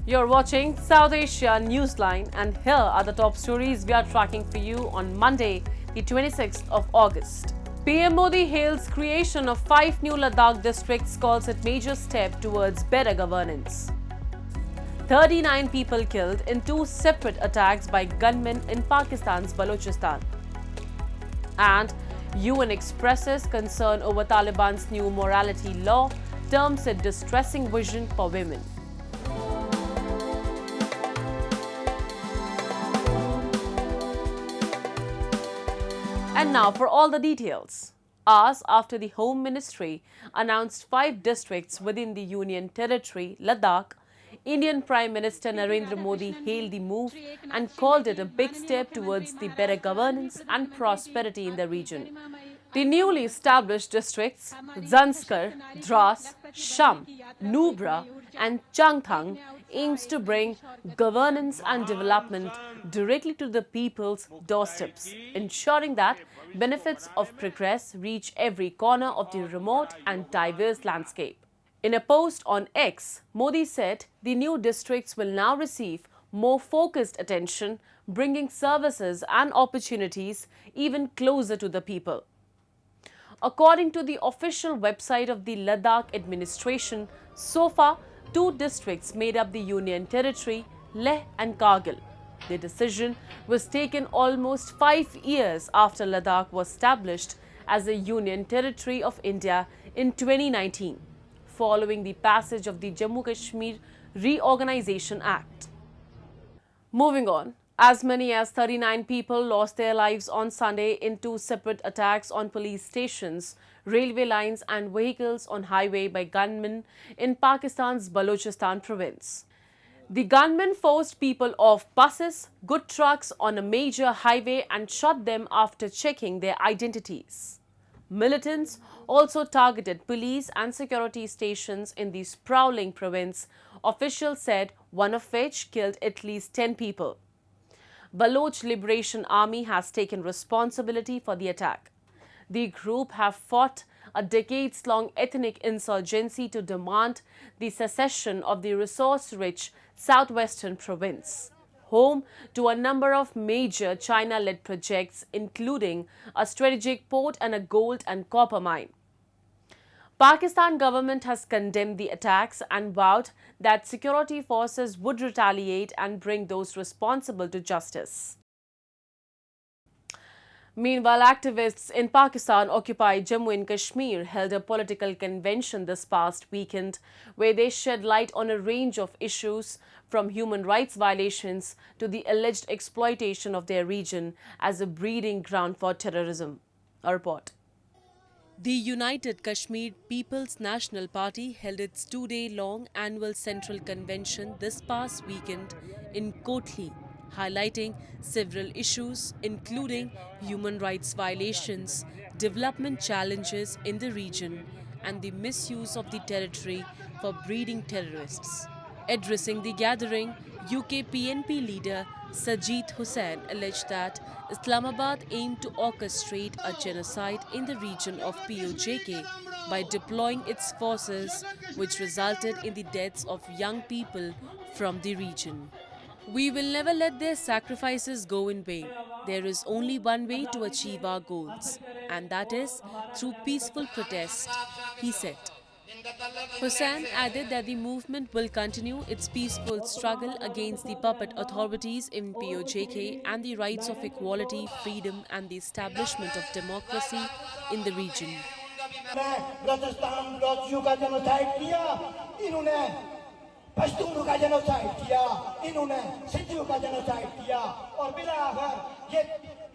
You're watching South Asia Newsline, and here are the top stories we are tracking for you on Monday, the 26th of August. PM Modi hails creation of 5 new Ladakh districts, calls it major step towards better governance. 39 people killed in 2 separate attacks by gunmen in Pakistan's Balochistan. And UN expresses concern over Taliban's new morality law, terms it distressing vision for women. And now for all the details. Hours after the Home Ministry announced 5 districts within the Union Territory Ladakh, Indian Prime Minister Narendra Modi hailed the move and called it a big step towards the better governance and prosperity in the region. The newly established districts Zanskar, Dras, Sham, Nubra and Changthang aims to bring governance and development directly to the people's doorsteps, ensuring that benefits of progress reach every corner of the remote and diverse landscape. In a post on X, Modi said the new districts will now receive more focused attention, bringing services and opportunities even closer to the people. According to the official website of the Ladakh administration, so far 2 districts made up the Union Territory, Leh and Kargil. The decision was taken almost 5 years after Ladakh was established as a Union Territory of India in 2019, following the passage of the Jammu-Kashmir Reorganization Act. Moving on, as many as 39 people lost their lives on Sunday in 2 separate attacks on police stations, railway lines and vehicles on highway by gunmen in Pakistan's Balochistan province. The gunmen forced people off buses, good trucks on a major highway and shot them after checking their identities. Militants also targeted police and security stations in the sprawling province, officials said, one of which killed at least 10 people. Baloch Liberation Army has taken responsibility for the attack. The group have fought a decades-long ethnic insurgency to demand the secession of the resource-rich southwestern province, home to a number of major China-led projects, including a strategic port and a gold and copper mine. Pakistan government has condemned the attacks and vowed that security forces would retaliate and bring those responsible to justice. Meanwhile, activists in Pakistan-occupied Jammu and Kashmir held a political convention this past weekend where they shed light on a range of issues from human rights violations to the alleged exploitation of their region as a breeding ground for terrorism. A report. The United Kashmir People's National Party held its 2-day-long annual Central Convention this past weekend in Kotli, highlighting several issues including human rights violations, development challenges in the region, and the misuse of the territory for breeding terrorists. Addressing the gathering, UK PNP leader Sajith alleged that Islamabad aimed to orchestrate a genocide in the region of PoJK by deploying its forces, which resulted in the deaths of young people from the region. We will never let their sacrifices go in vain. There is only one way to achieve our goals, and that is through peaceful protest, he said. Hussain added that the movement will continue its peaceful struggle against the puppet authorities in PoJK and the rights of equality, freedom and the establishment of democracy in the region. पश्तूनों का genocide किया, इन्होंने सिंधियों का genocide किया और बिला आखिर ये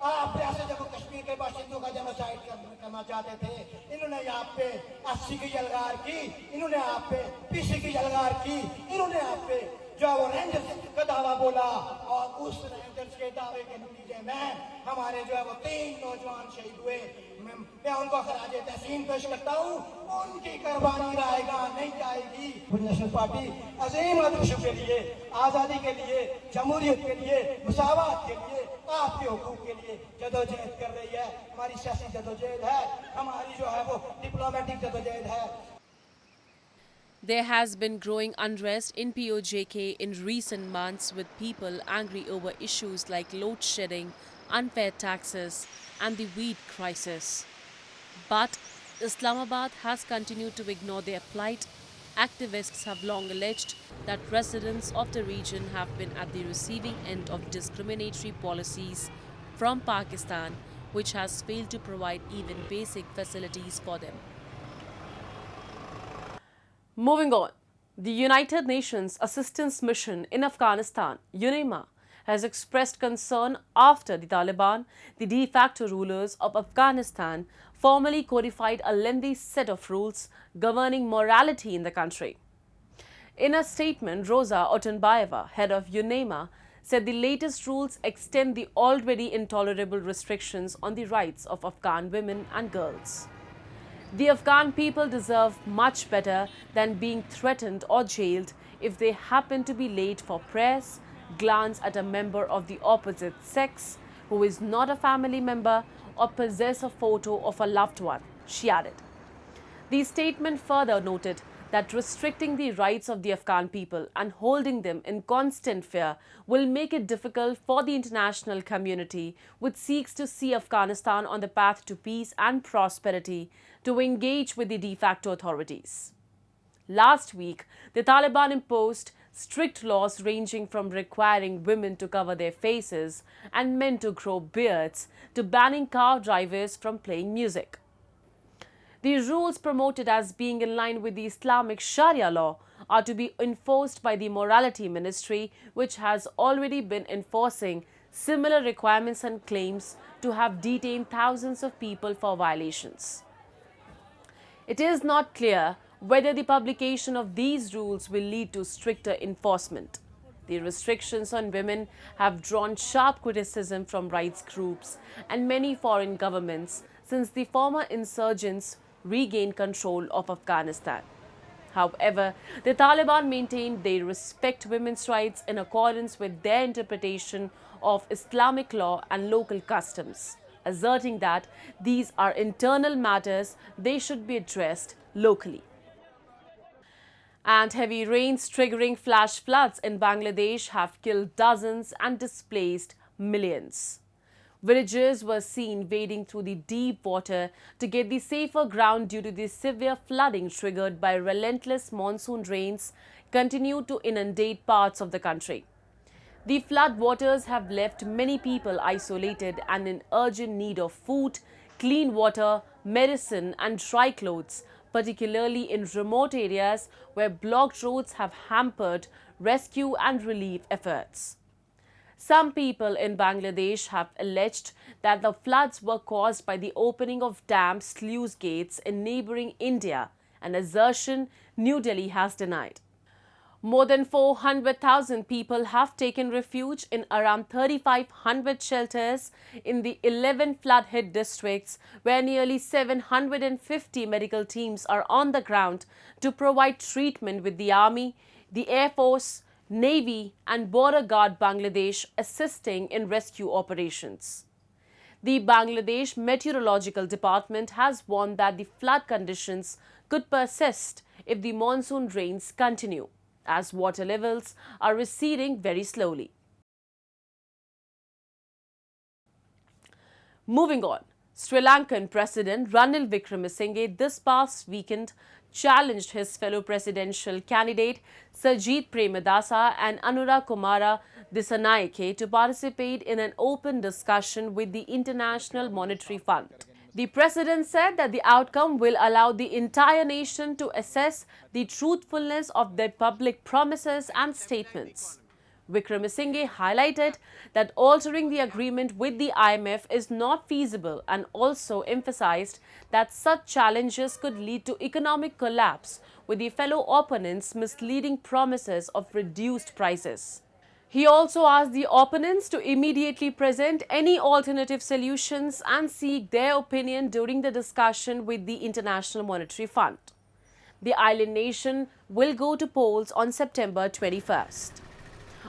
आप ऐसे जम्मू कश्मीर के बाशिंदों का जेनोसाइड करना चाहते थे। इन्होंने यहाँ पे 80 की जलगार की, इन्होंने यहाँ पे 20 की जलगार की, इन्होंने यहाँ पे जो वो रेंजर्स का दावा बोला और उस रेंजर्स के दावे के नतीजे में हमारे जो है वो 3 नौजवान शहीद हुए। मैं उनको खराजे तहसीन पेश करता हूँ, उनकी कुर्बानी रायगा नहीं जाएगी। नेशनल पार्टी अजीम आदर्शों के लिए, आज़ादी के लिए, जमहूरियत के लिए, मुसावात के लिए, आपके हुकूक के लिए जदोजहद कर रही है। हमारी सियासी जदोजहद है, हमारी जो है वो डिप्लोमेटिक जदोजहद है। There has been growing unrest in PoJK in recent months, with people angry over issues like load shedding, unfair taxes, and the wheat crisis. But Islamabad has continued to ignore their plight. Activists have long alleged that residents of the region have been at the receiving end of discriminatory policies from Pakistan, which has failed to provide even basic facilities for them. Moving on, the United Nations Assistance Mission in Afghanistan, UNAMA, has expressed concern after the Taliban, the de facto rulers of Afghanistan, formally codified a lengthy set of rules governing morality in the country. In a statement, Rosa Otunbayeva, head of UNAMA, said the latest rules extend the already intolerable restrictions on the rights of Afghan women and girls. The Afghan people deserve much better than being threatened or jailed if they happen to be late for prayers, glance at a member of the opposite sex who is not a family member, or possess a photo of a loved one, she added. The statement further noted that restricting the rights of the Afghan people and holding them in constant fear will make it difficult for the international community, which seeks to see Afghanistan on the path to peace and prosperity, to engage with the de facto authorities. Last week, the Taliban imposed strict laws ranging from requiring women to cover their faces and men to grow beards to banning car drivers from playing music. The rules, promoted as being in line with the Islamic Sharia law, are to be enforced by the Morality Ministry, which has already been enforcing similar requirements and claims to have detained thousands of people for violations. It is not clear whether the publication of these rules will lead to stricter enforcement. The restrictions on women have drawn sharp criticism from rights groups and many foreign governments since the former insurgents regained control of Afghanistan. However, the Taliban maintained they respect women's rights in accordance with their interpretation of Islamic law and local customs, asserting that these are internal matters they should be addressed locally. And heavy rains triggering flash floods in Bangladesh have killed dozens and displaced millions. Villagers were seen wading through the deep water to get the safer ground due to the severe flooding triggered by relentless monsoon rains continue to inundate parts of the country. The flood waters have left many people isolated and in urgent need of food, clean water, medicine and dry clothes, particularly in remote areas where blocked roads have hampered rescue and relief efforts. Some people in Bangladesh have alleged that the floods were caused by the opening of dammed sluice gates in neighboring India, an assertion New Delhi has denied. More than 400,000 people have taken refuge in around 3,500 shelters in the 11 flood-hit districts, where nearly 750 medical teams are on the ground to provide treatment, with the Army, the Air Force, Navy and Border Guard Bangladesh assisting in rescue operations. The Bangladesh Meteorological Department has warned that the flood conditions could persist if the monsoon rains continue, as water levels are receding very slowly. Moving on, Sri Lankan President Ranil Wickremeinghe this past weekend challenged his fellow presidential candidate Sajith Premadasa and Anura Kumara Dissanayake to participate in an open discussion with the International Monetary Fund. The president said that the outcome will allow the entire nation to assess the truthfulness of their public promises and statements. Wickremeinghe highlighted that altering the agreement with the IMF is not feasible and also emphasized that such challenges could lead to economic collapse, with the fellow opponents misleading promises of reduced prices. He also asked the opponents to immediately present any alternative solutions and seek their opinion during the discussion with the International Monetary Fund. The island nation will go to polls on September 21st.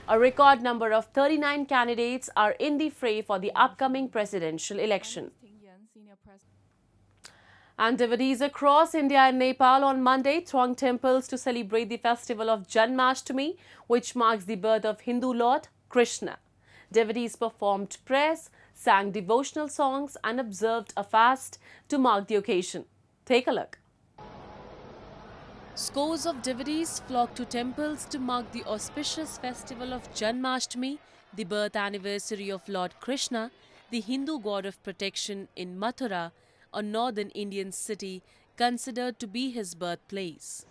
A record number of 39 candidates are in the fray for the upcoming presidential election. And devotees across India and Nepal on Monday thronged temples to celebrate the festival of Janmashtami, which marks the birth of Hindu Lord Krishna. Devotees performed prayers, sang devotional songs and observed a fast to mark the occasion. Take a look. Scores of devotees flocked to temples to mark the auspicious festival of Janmashtami, the birth anniversary of Lord Krishna, the Hindu god of protection in Mathura, a northern Indian city considered to be his birthplace.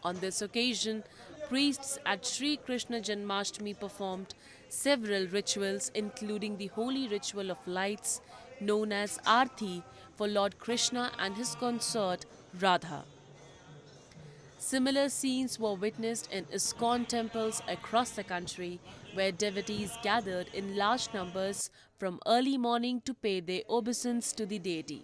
On this occasion, priests at Sri Krishna Janmashtami performed several rituals, including the holy ritual of lights known as Aarti for Lord Krishna and his consort Radha. Similar scenes were witnessed in ISKCON temples across the country, where devotees gathered in large numbers from early morning to pay their obeisance to the deity.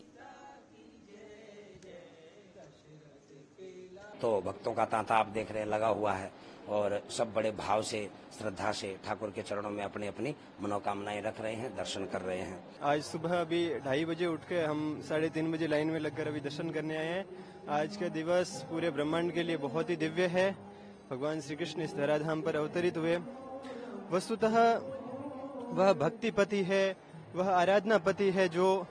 तो भक्तों का तांता आप देख रहे हैं लगा हुआ है और सब बड़े भाव से श्रद्धा से ठाकुर के चरणों में अपनी अपनी मनोकामनाएं रख रहे हैं, दर्शन कर रहे हैं। आज सुबह अभी 2:30 बजे उठ के हम 3:30 बजे लाइन में लगकर अभी दर्शन करने आए हैं। आज का दिवस पूरे ब्रह्मांड के लिए बहुत ही दिव्य है। भगवान श्री कृष्ण इस धराधाम पर अवतरित हुए। वस्तुतः वह भक्तिपति है, वह आराधनापति है जो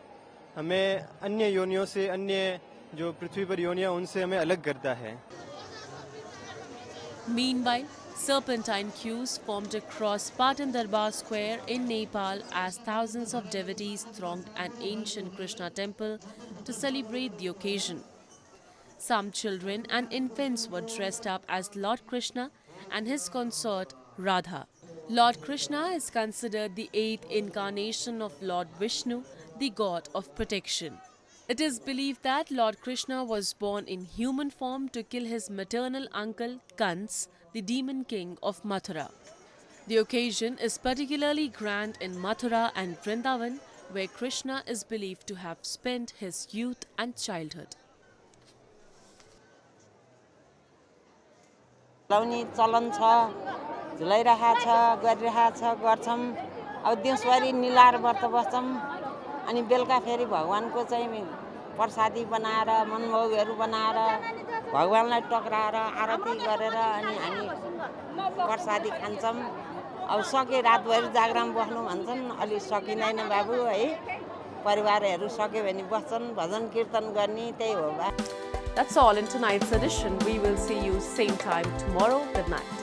हमें अन्य योनियों से, अन्य जो पृथ्वी पर योनियां उनसे हमें अलग करता है। Meanwhile, serpentine queues formed across Patan Darbar Square in Nepal as thousands of devotees thronged an ancient Krishna temple to celebrate the occasion. Some children and infants were dressed up as Lord Krishna and his consort Radha. Lord Krishna is considered the 8th incarnation of Lord Vishnu, the god of protection. It is believed that Lord Krishna was born in human form to kill his maternal uncle Kans, the demon king of Mathura. The occasion is particularly grand in Mathura and Vrindavan, where Krishna is believed to have spent his youth and childhood. लाउने चलन छ, झुलाइरहेको छ, गरिरहेको छ, गर्छौं। अब दिउँसभरि निलाएर व्रत बस्छौं अनि बेलुका फेरि भगवानको चाहिँ प्रसादी बनाएर, मनभोगहरू बनाएर भगवानलाई टक्राएर आरती गरेर अनि हामी प्रसादी खान्छौं। अब सके रातभरि जागराम बस्नु भन्छन्, अलि सकिदैन बाबु है। परिवारहरू सक्यो भने बस्छन्, भजन कीर्तन गर्ने, त्यही हो बा। That's all in tonight's edition. We will see you same time tomorrow. Good night.